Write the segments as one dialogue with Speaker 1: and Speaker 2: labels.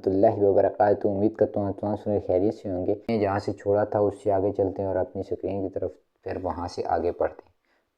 Speaker 1: रहमतुल्लाहि व बरकातुहू। उम्मीद करता हूँ तमाम सुने खैरियत से होंगे। जहाँ से छोड़ा था उससे आगे चलते हैं और अपनी स्क्रीन की तरफ फिर वहाँ से आगे पढ़ते हैं।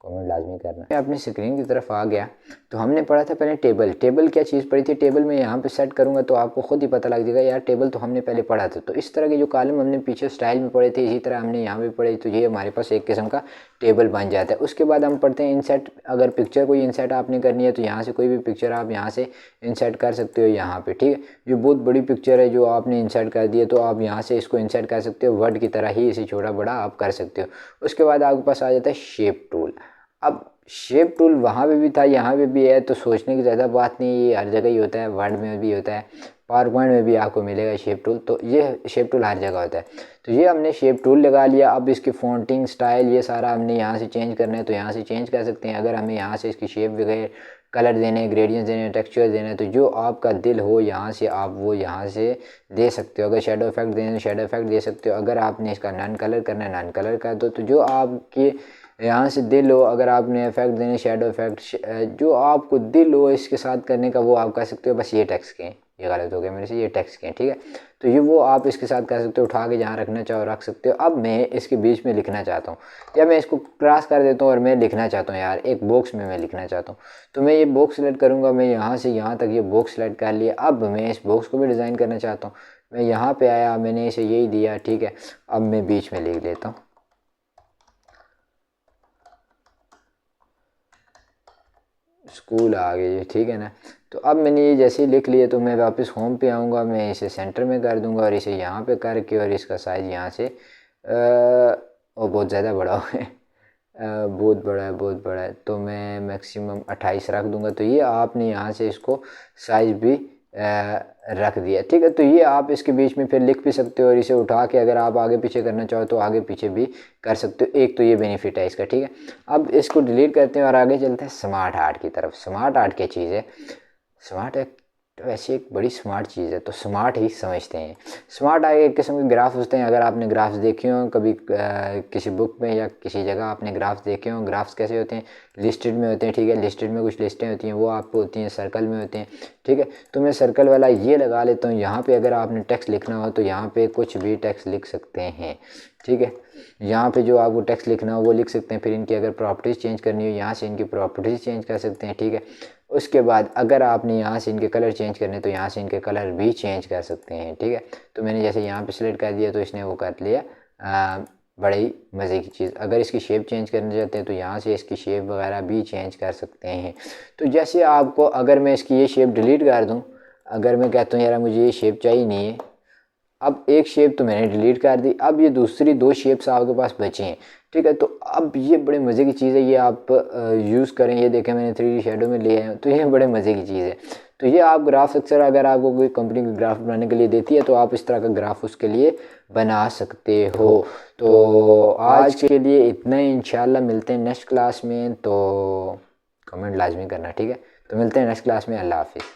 Speaker 1: कमेंट लाजमी करना। मैं अपनी स्क्रीन की तरफ आ गया तो हमने पढ़ा था पहले टेबल क्या चीज़ पढ़ी थी। टेबल में यहाँ पे सेट करूँगा तो आपको खुद ही पता लग जाएगा यार टेबल तो हमने पहले पढ़ा था। तो इस तरह के जो कॉलम हमने पीछे स्टाइल में पढ़े थे इसी तरह हमने यहाँ पे पढ़े, तो ये हमारे पास एक किस्म का टेबल बन जाता है। उसके बाद हम पढ़ते हैं इंसर्ट। अगर पिक्चर कोई इंसर्ट आपने करनी है तो यहाँ से कोई भी पिक्चर आप यहाँ से इंसर्ट कर सकते हो यहाँ पे, ठीक है। जो बहुत बड़ी पिक्चर है जो आपने इंसर्ट कर दी है तो आप यहाँ से इसको इंसर्ट कर सकते हो। वर्ड की तरह ही इसे छोटा बड़ा आप कर सकते हो। उसके बाद आपके पास आ जाता है शेप टूल। अब शेप टूल वहाँ पे भी था यहाँ पे भी है, तो सोचने की ज़्यादा बात नहीं, ये हर जगह ही होता है। वर्ड में भी होता है, पावर पॉइंट में भी आपको मिलेगा शेप टूल। तो ये शेप टूल हर जगह होता है। तो ये हमने शेप टूल लगा लिया। अब इसकी फॉन्टिंग स्टाइल ये सारा हमने यहाँ से चेंज करना है तो यहाँ से चेंज कर सकते हैं। अगर हमें यहाँ से इसकी शेप वगैरह कलर देने, ग्रेडियंट्स देने, टेक्सचर देने, तो जो आपका दिल हो यहाँ से आप वो यहाँ से दे सकते हो। अगर शेडो इफेक्ट देने शेडो इफेक्ट दे सकते हो। अगर आपने इसका नॉन कलर करना है नॉन कलर कर दो। तो जो आपके यहाँ से दिल हो, अगर आपने इफेक्ट देने शेडो इफेक्ट जो आपको दिल हो इसके साथ करने का वो आप कर सकते हो। बस ये टेक्स्ट के, ये गलत हो गया मेरे से, ये टेक्स्ट के, ठीक है। तो ये वो आप इसके साथ कर सकते हो, उठा के जहाँ रखना चाहो रख सकते हो। अब मैं इसके बीच में लिखना चाहता हूँ या मैं इसको क्रॉस कर देता हूँ और मैं लिखना चाहता हूँ यार एक बॉक्स में मैं लिखना चाहता हूँ। तो मैं ये बॉक्स सेलेक्ट करूँगा। मैं यहाँ से यहाँ तक ये बॉक्स सेलेक्ट कर लिया। अब मैं इस बॉक्स को भी डिज़ाइन करना चाहता हूँ। मैं यहाँ पे आया, मैंने इसे यही दिया, ठीक है। अब मैं बीच में लिख लेता हूँ स्कूल आ गई, ठीक है ना। तो अब मैंने ये जैसे ही लिख लिए तो मैं वापस होम पे आऊँगा। मैं इसे सेंटर में कर दूँगा और इसे यहाँ पे करके और इसका साइज़ यहाँ से वो बहुत ज़्यादा बड़ा है, बहुत बड़ा है, बहुत बड़ा है। तो मैं मैक्सिमम 28 रख दूँगा। तो ये आपने यहाँ से इसको साइज़ भी रख दिया, ठीक है। तो ये आप इसके बीच में फिर लिख भी सकते हो और इसे उठा के अगर आप आगे पीछे करना चाहो तो आगे पीछे भी कर सकते हो। एक तो ये बेनिफिट है इसका, ठीक है। अब इसको डिलीट करते हैं और आगे चलते हैं स्मार्ट आर्ट की तरफ। स्मार्ट आर्ट क्या चीज़ है? स्मार्ट एक वैसे एक बड़ी स्मार्ट चीज़ है, तो स्मार्ट ही समझते हैं। स्मार्ट आगे एक किस्म के ग्राफ होते हैं। अगर आपने ग्राफ्स देखे हो कभी किसी बुक में या किसी जगह आपने ग्राफ्स देखे हो, ग्राफ्स कैसे होते हैं? लिस्टेड में होते हैं, ठीक है। लिस्टेड में कुछ लिस्टें होती हैं वो आपको होती हैं सर्कल में होते हैं, ठीक है। तो मैं सर्कल वाला ये लगा लेता हूँ। यहाँ पे अगर आपने टेक्स्ट लिखना हो तो यहाँ पे कुछ भी टेक्स्ट लिख सकते हैं, ठीक है। यहाँ पे जो आपको टेक्स्ट लिखना हो वो लिख सकते हैं। फिर इनकी अगर प्रॉपर्टीज़ चेंज करनी हो यहाँ से इनकी प्रॉपर्टीज़ चेंज कर सकते हैं, ठीक है। उसके बाद अगर आपने यहाँ से इनके कलर चेंज करने तो यहाँ से इनके कलर भी चेंज कर सकते हैं, ठीक है। तो मैंने जैसे यहाँ पे सिलेक्ट कर दिया तो इसने वो कर लिया। बड़े ही मज़े की चीज़। अगर इसकी शेप चेंज करना चाहते हैं तो यहाँ से इसकी शेप वगैरह भी चेंज कर सकते हैं। तो जैसे आपको अगर मैं इसकी ये शेप डिलीट कर दूँ, अगर मैं कहता हूँ यार मुझे ये शेप चाहिए नहीं है, अब एक शेप तो मैंने डिलीट कर दी। अब ये दूसरी दो शेप्स आपके पास बचे हैं, ठीक है। तो अब ये बड़े मज़े की चीज़ है, ये आप यूज़ करें। ये देखें मैंने 3D शेडो में लिया है, तो ये बड़े मज़े की चीज़ है। तो ये आप ग्राफ अक्सर अगर आपको कोई कंपनी की ग्राफ बनाने के लिए देती है तो आप इस तरह का ग्राफ उसके लिए बना सकते हो। तो आज के लिए इतना ही, इंशाल्लाह मिलते हैं नेक्स्ट क्लास में। तो कमेंट लाजमी करना, ठीक है। तो मिलते हैं नेक्स्ट क्लास में। अल्लाह हाफिज़।